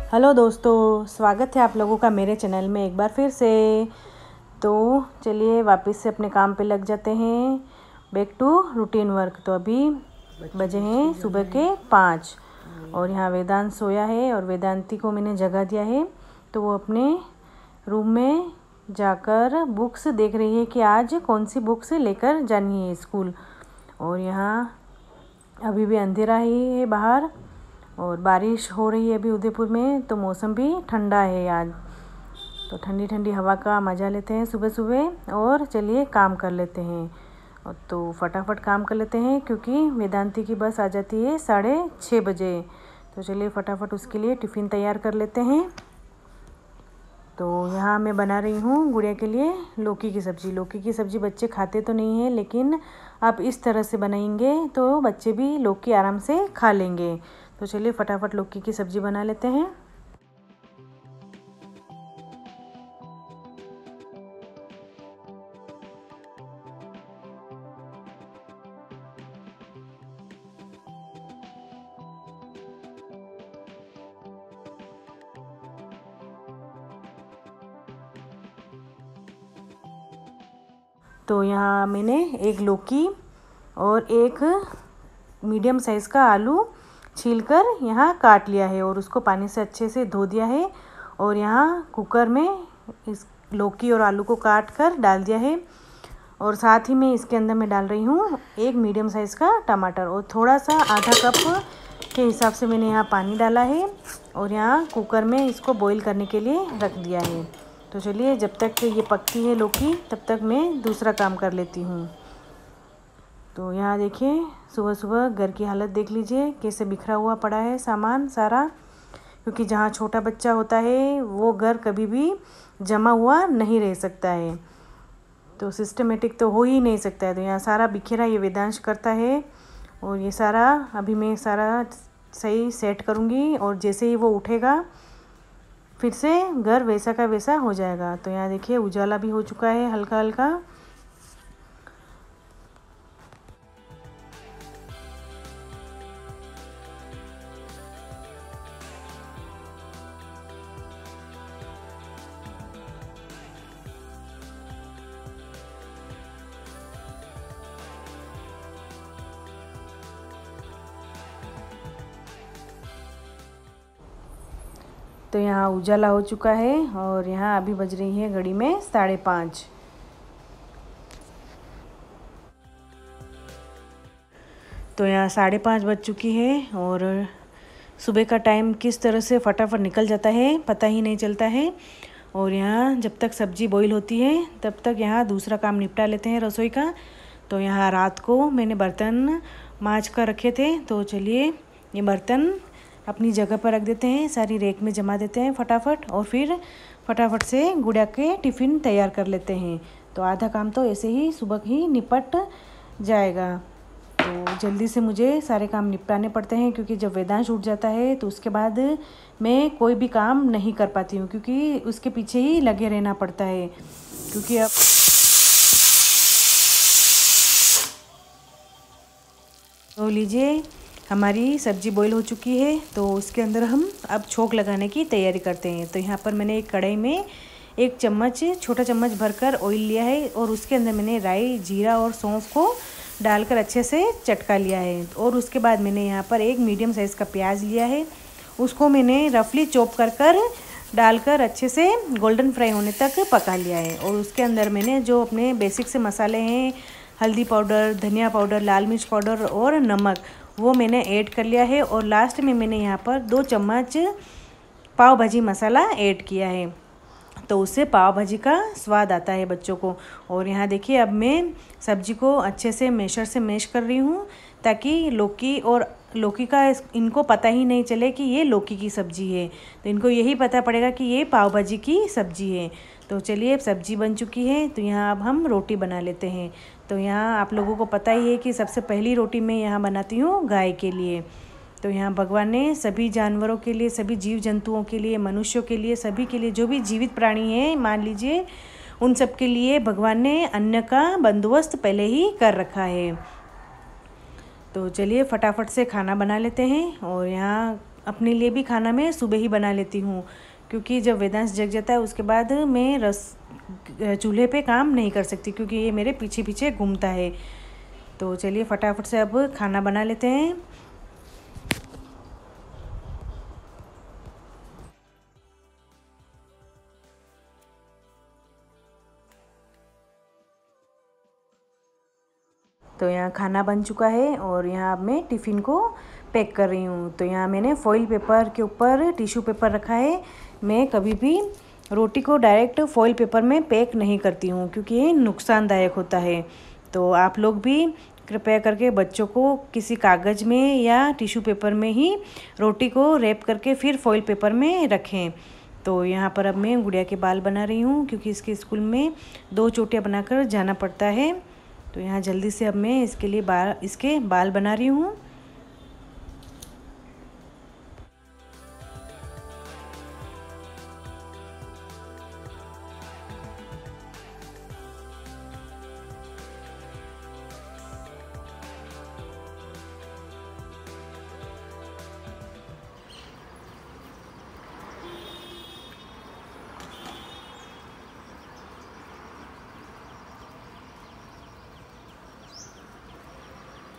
Hello दोस्तों, स्वागत है आप लोगों का मेरे चैनल में एक बार फिर से। तो चलिए वापस से अपने काम पे लग जाते हैं, बैक टू रूटीन वर्क। तो अभी बजे हैं सुबह के 5 और यहाँ वेदांत सोया है और वेदांती को मैंने जगा दिया है। तो वो अपने रूम में जाकर बुक्स देख रही है कि आज कौन सी बुक्स लेकर जानी है स्कूल। और यहाँ अभी भी अंधेरा ही है बाहर और बारिश हो रही है अभी उदयपुर में, तो मौसम भी ठंडा है आज। तो ठंडी ठंडी हवा का मज़ा लेते हैं सुबह सुबह और चलिए काम कर लेते हैं। और तो फटाफट काम कर लेते हैं क्योंकि वेदांती की बस आ जाती है 6:30 बजे। तो चलिए फटाफट उसके लिए टिफ़िन तैयार कर लेते हैं। तो यहाँ मैं बना रही हूँ गुड़िया के लिए लौकी की सब्ज़ी। लौकी की सब्ज़ी बच्चे खाते तो नहीं हैं, लेकिन आप इस तरह से बनाएंगे तो बच्चे भी लौकी आराम से खा लेंगे। तो चलिए फटाफट लौकी की सब्ज़ी बना लेते हैं। तो यहाँ मैंने एक लौकी और एक मीडियम साइज़ का आलू छीलकर यहाँ काट लिया है और उसको पानी से अच्छे से धो दिया है। और यहाँ कुकर में इस लौकी और आलू को काट कर डाल दिया है। और साथ ही में इसके अंदर मैं डाल रही हूँ एक मीडियम साइज़ का टमाटर और थोड़ा सा आधा कप के हिसाब से मैंने यहाँ पानी डाला है और यहाँ कुकर में इसको बॉईल करने के लिए रख दिया है। तो चलिए जब तक ये पकती है लौकी तब तक मैं दूसरा काम कर लेती हूँ। तो यहाँ देखिए सुबह सुबह घर की हालत देख लीजिए कैसे बिखरा हुआ पड़ा है सामान सारा, क्योंकि जहाँ छोटा बच्चा होता है वो घर कभी भी जमा हुआ नहीं रह सकता है, तो सिस्टमेटिक तो हो ही नहीं सकता है। तो यहाँ सारा बिखेरा ये वेदांश करता है और ये सारा अभी मैं सारा सही सेट करूँगी और जैसे ही वो उठेगा फिर से घर वैसा का वैसा हो जाएगा। तो यहाँ देखिए उजाला भी हो चुका है हल्का हल्का। तो यहाँ उजाला हो चुका है और यहाँ अभी बज रही है घड़ी में 5:30। तो यहाँ 5:30 बज चुकी है और सुबह का टाइम किस तरह से फटाफट निकल जाता है पता ही नहीं चलता है। और यहाँ जब तक सब्ज़ी बॉईल होती है तब तक यहाँ दूसरा काम निपटा लेते हैं रसोई का। तो यहाँ रात को मैंने बर्तन मांज कर रखे थे, तो चलिए ये बर्तन अपनी जगह पर रख देते हैं, सारी रैक में जमा देते हैं फटाफट और फिर फटाफट से गुड़िया के टिफ़िन तैयार कर लेते हैं। तो आधा काम तो ऐसे ही सुबह ही निपट जाएगा। तो जल्दी से मुझे सारे काम निपटाने पड़ते हैं क्योंकि जब वेदांश उठ जाता है तो उसके बाद मैं कोई भी काम नहीं कर पाती हूँ, क्योंकि उसके पीछे ही लगे रहना पड़ता है। क्योंकि अब तो लीजिए हमारी सब्ज़ी बॉईल हो चुकी है, तो उसके अंदर हम अब छोंक लगाने की तैयारी करते हैं। तो यहाँ पर मैंने एक कढ़ाई में 1 चम्मच छोटा चम्मच भरकर ऑयल लिया है और उसके अंदर मैंने राई जीरा और सौंफ को डालकर अच्छे से चटका लिया है। और उसके बाद मैंने यहाँ पर एक मीडियम साइज़ का प्याज लिया है, उसको मैंने रफली चॉप कर डालकर अच्छे से गोल्डन फ्राई होने तक पका लिया है। और उसके अंदर मैंने जो अपने बेसिक से मसाले हैं हल्दी पाउडर, धनिया पाउडर, लाल मिर्च पाउडर और नमक, वो मैंने ऐड कर लिया है। और लास्ट में मैंने यहाँ पर 2 चम्मच पाव भाजी मसाला ऐड किया है, तो उससे पाव भाजी का स्वाद आता है बच्चों को। और यहाँ देखिए अब मैं सब्जी को अच्छे से मैशर से मैश कर रही हूँ ताकि लौकी का इनको पता ही नहीं चले कि ये लौकी की सब्ज़ी है, तो इनको यही पता पड़ेगा कि ये पाव भाजी की सब्ज़ी है। तो चलिए अब सब्ज़ी बन चुकी है, तो यहाँ अब हम रोटी बना लेते हैं। तो यहाँ आप लोगों को पता ही है कि सबसे पहली रोटी मैं यहाँ बनाती हूँ गाय के लिए। तो यहाँ भगवान ने सभी जानवरों के लिए, सभी जीव जंतुओं के लिए, मनुष्यों के लिए, सभी के लिए, जो भी जीवित प्राणी हैं मान लीजिए, उन सब के लिए भगवान ने अन्न का बंदोबस्त पहले ही कर रखा है। तो चलिए फटाफट से खाना बना लेते हैं। और यहाँ अपने लिए भी खाना मैं सुबह ही बना लेती हूँ, क्योंकि जब वेदांश जग जाता है उसके बाद मैं चूल्हे पे काम नहीं कर सकती, क्योंकि ये मेरे पीछे पीछे घूमता है। तो चलिए फटाफट से अब खाना बना लेते हैं। तो यहाँ खाना बन चुका है और यहाँ अब मैं टिफ़िन को पैक कर रही हूँ। तो यहाँ मैंने फॉइल पेपर के ऊपर टिश्यू पेपर रखा है। मैं कभी भी रोटी को डायरेक्ट फॉइल पेपर में पैक नहीं करती हूँ, क्योंकि ये नुकसानदायक होता है। तो आप लोग भी कृपया करके बच्चों को किसी कागज़ में या टिश्यू पेपर में ही रोटी को रैप करके फिर फॉइल पेपर में रखें। तो यहाँ पर अब मैं गुड़िया के बाल बना रही हूँ, क्योंकि इसके स्कूल में 2 चोटियाँ बनाकर जाना पड़ता है। तो यहाँ जल्दी से अब मैं इसके लिए इसके बाल बना रही हूँ।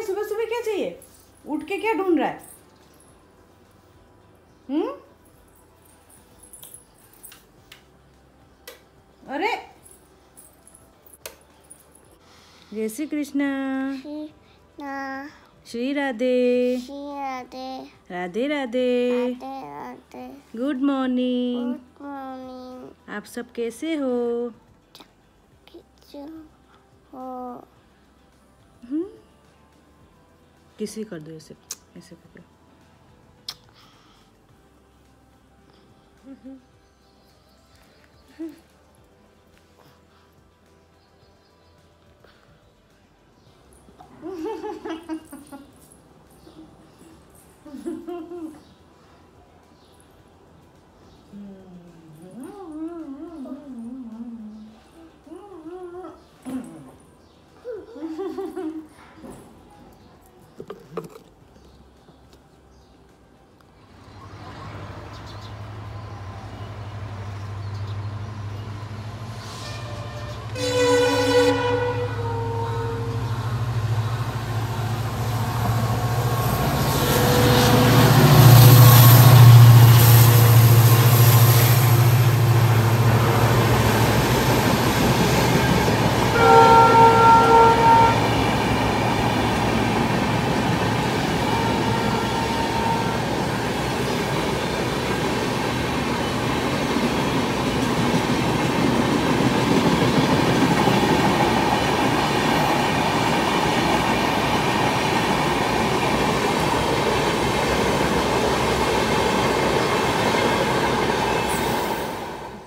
सुबह सुबह क्या चाहिए? उठ के क्या ढूंढ रहा है? अरे जय श्री कृष्णा। श्री राधे। राधे राधे। Good morning. आप सब कैसे हो? किसी कर दो ऐसे ऐसे करके।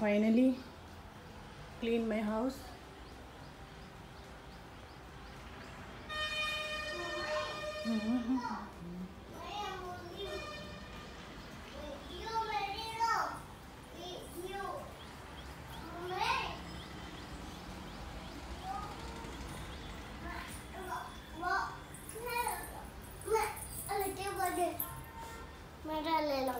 Finally clean my house. मेरा ले लो।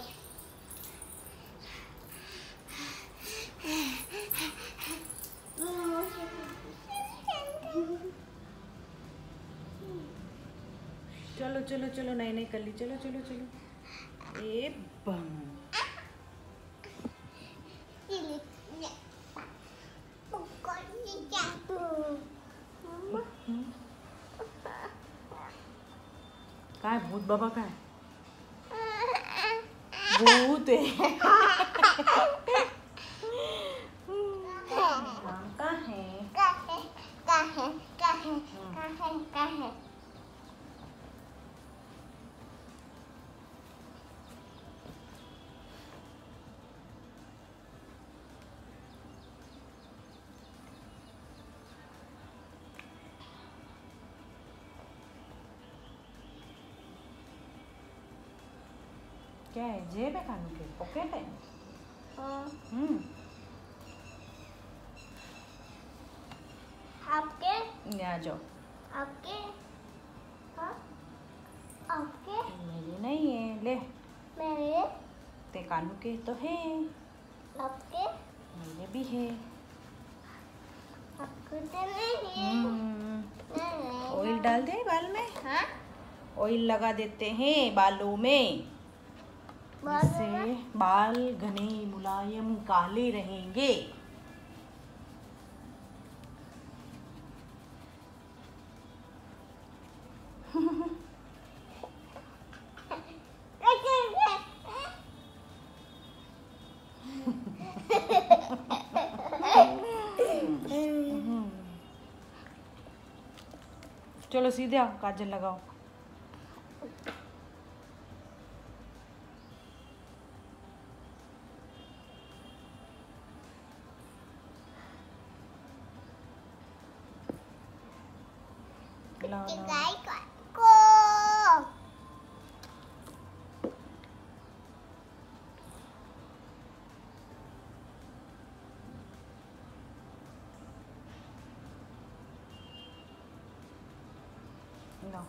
चलो चलो चलो, नहीं नहीं कर ली, चलो चलो चलो। ए बम का है? भूत बाबा का है? भूत है। क्या है? जेब है कानू के? पॉकेट है? आपके आ जाओ। आपके हाँ ले मेरे ते कानू के तो है, आपके मेरे भी है। आपको तो नहीं नहीं ऑयल डाल दे बाल में, हाँ ऑयल लगा देते हैं बालों में, इससे बाल घने मुलायम काले रहेंगे। चलो सीधे आओ, काजल लगाओ। लाओ लाओ। लाओ।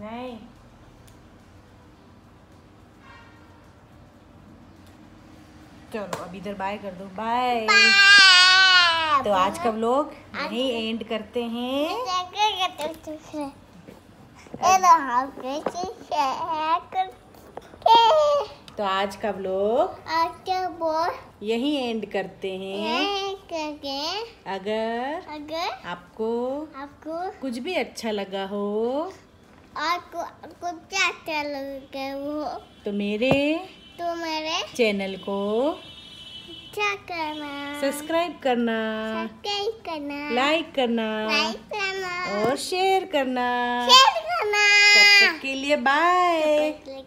नहीं चलो अब इधर बाय कर दो, बाय। तो आज का व्लॉग यहीं एंड करते हैं। तो आज का व्लॉग यहीं एंड करते हैं। अगर आपको कुछ भी अच्छा लगा हो अच्छा लगे वो तो मेरे चैनल को क्या करना, सब्सक्राइब करना, लाइक करना और शेयर करना। तब तक के लिए बाय।